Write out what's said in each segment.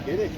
¿Quieres?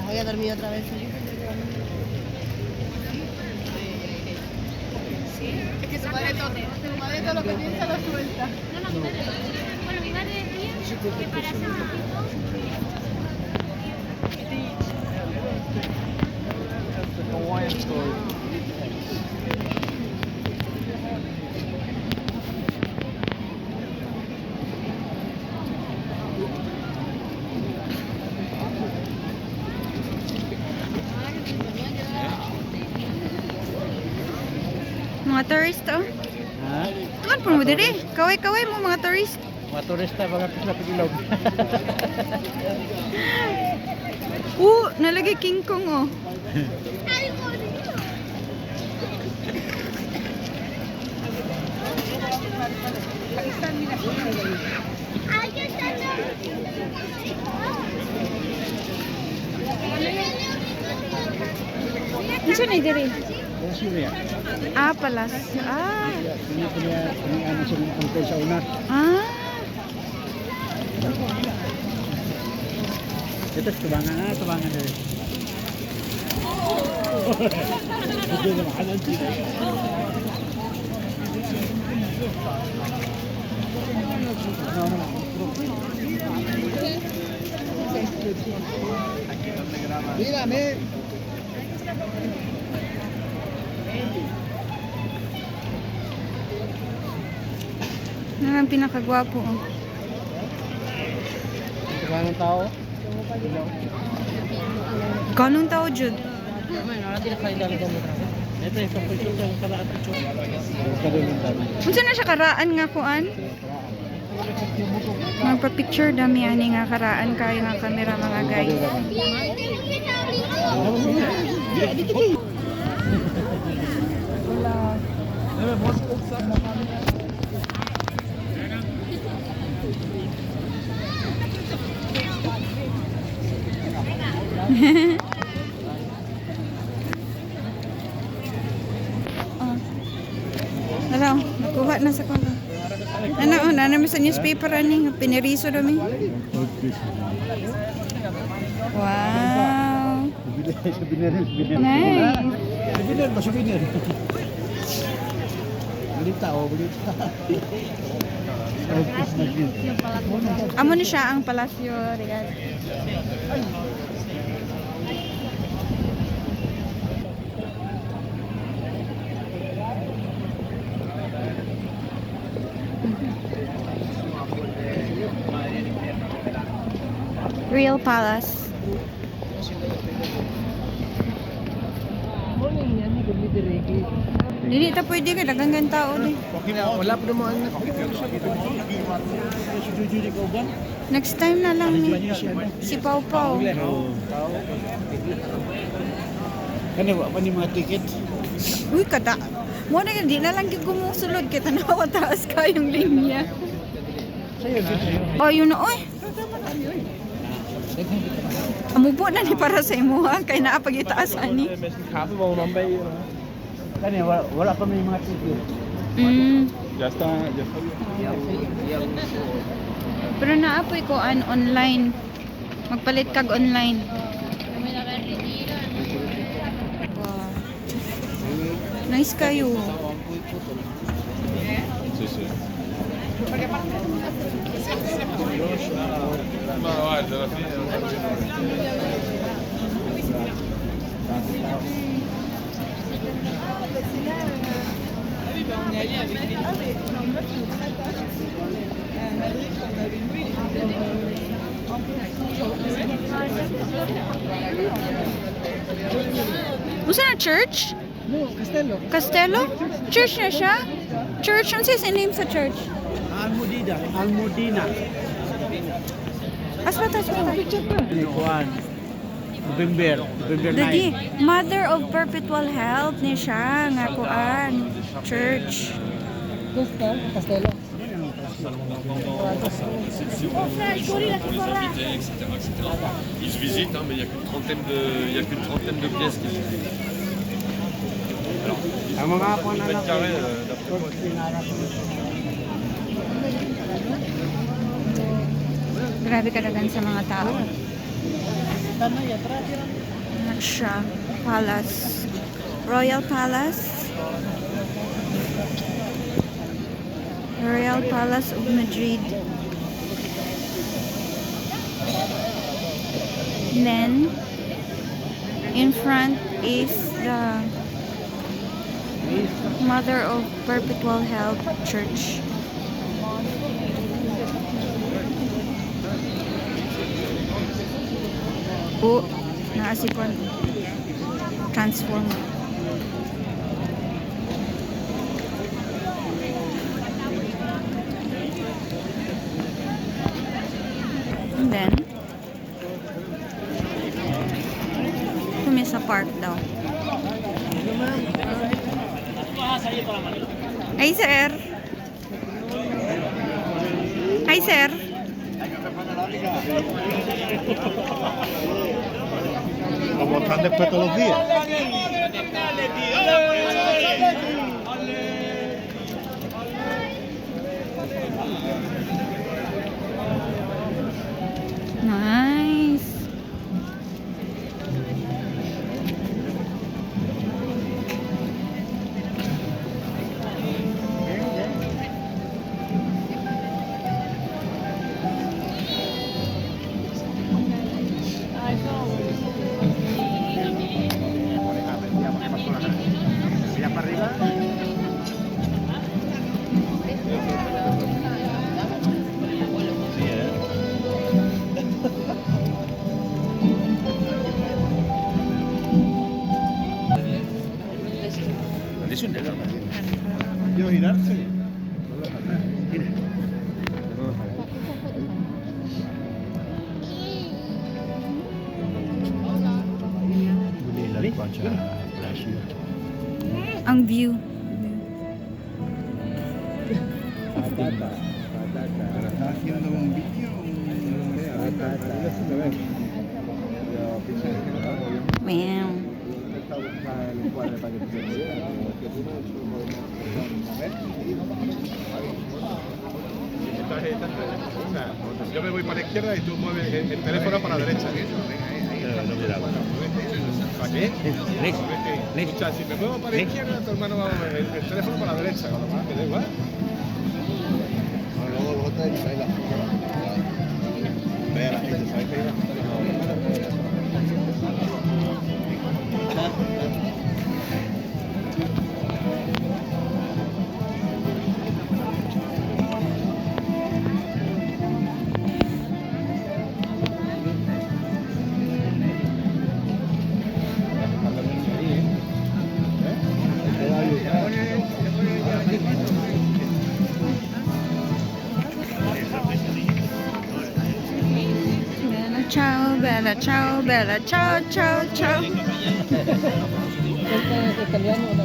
Voy a dormir otra vez. Sí, es que tu madre todo lo que piensa lo suelta. No, no, mi madre. Bueno, mi madre decía que para ser Mga tourist, oh. Ha? Tuman po mo diri. Kaway-kaway mo mga tourist. Mga turista mga sa Pagilog. Nalagay King Kong, oh. Ano na diri? Syria. Palas. Ini ano sa mga sa una. Ito tubangan deh. Itu makanan sila. Dígame. Ang pinakagwapo, oh. Tubangan tao. Ganun tao, Jude. Ito yung pagpicture sa karaan picture. Unsa na siya karaan nga kuan? Magpa-picture dami ani nga karaan kayo nga kamera mga guys. Ano, nakuha na sa kono. Ano sa newspaper ani, piniriso dami. Wow. Nice. Souvenir. Balita. Amo ni siya ang palasyo, regal. Real Palace. Dili ta pwede ka daghang tao ni. Wala pa naman anak. Next time na lang ni. Si Pau Pau. Kani wa pa ni mga ticket. Uy kada. Mo na di na lang gyud gumusulod kay tanawa taas kayong linya. Sayo gid. Oh, yun na oy. Amubo na ni para sa imo ha kay naa pag itaas ani. Kani wala pa may mga ticket. Ya está. Pero naapoy ko online. Magpalit kag online. Wow. Nice kayo. Sí, sí. No, vale, yo la Usa na church? No, Castello. Castello? Church na siya? Church? Ano siya name sa church? Almudina. Aspatas, Juan. November Dagi, 9. Mother of Perpetual Health ni siya nga kuan church. Castelo. Ils se visitent, hein, mais il n'y a qu'une trentaine de pièces qui se visitent. Ang mga po na Mètres carrés, d'après moi. Grabe kadagan sa mga tao. Ano siya? Palace. Royal Palace. Royal Palace of Madrid. Then, in front is the Mother of Perpetual Health Church. Oh, naasipon. Transform. And then, kumi sa park daw. Hi, sir. Hi, sir. Como están después todos los días. Nice. Yo girarse. Ang view. Haciendo un vídeo. Wow. Yo me voy para la izquierda y tú mueves el teléfono para la derecha. ¿Para qué? Escucha, si me muevo para la izquierda, tu hermano va a mover el teléfono para la derecha. Con lo cual, me da igual. Luego te ahí la. Ve a la gente, ¿sabes qué iba? Bella ciao, bella ciao, ciao, ciao. Italiano o